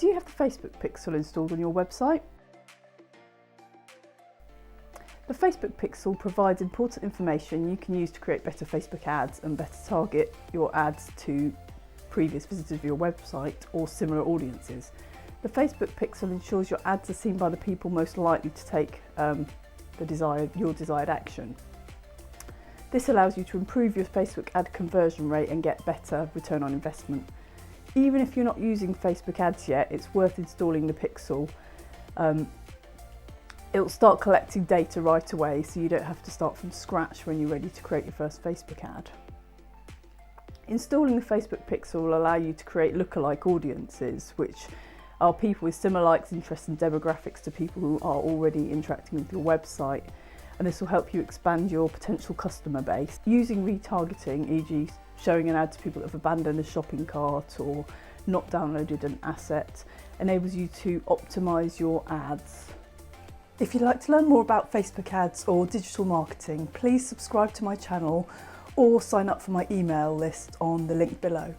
Do you have the Facebook Pixel installed on your website? The Facebook Pixel provides important information you can use to create better Facebook ads and better target your ads to previous visitors of your website or similar audiences. The Facebook Pixel ensures your ads are seen by the people most likely to take your desired action. This allows you to improve your Facebook ad conversion rate and get better return on investment. Even if you're not using Facebook ads yet, it's worth installing the Pixel. It'll start collecting data right away, so you don't have to start from scratch when you're ready to create your first Facebook ad. Installing the Facebook Pixel will allow you to create lookalike audiences, which are people with similar likes, interests and demographics to people who are already interacting with your website. And this will help you expand your potential customer base. Using retargeting, e.g. showing an ad to people that have abandoned a shopping cart or not downloaded an asset, enables you to optimise your ads. If you'd like to learn more about Facebook ads or digital marketing, please subscribe to my channel or sign up for my email list on the link below.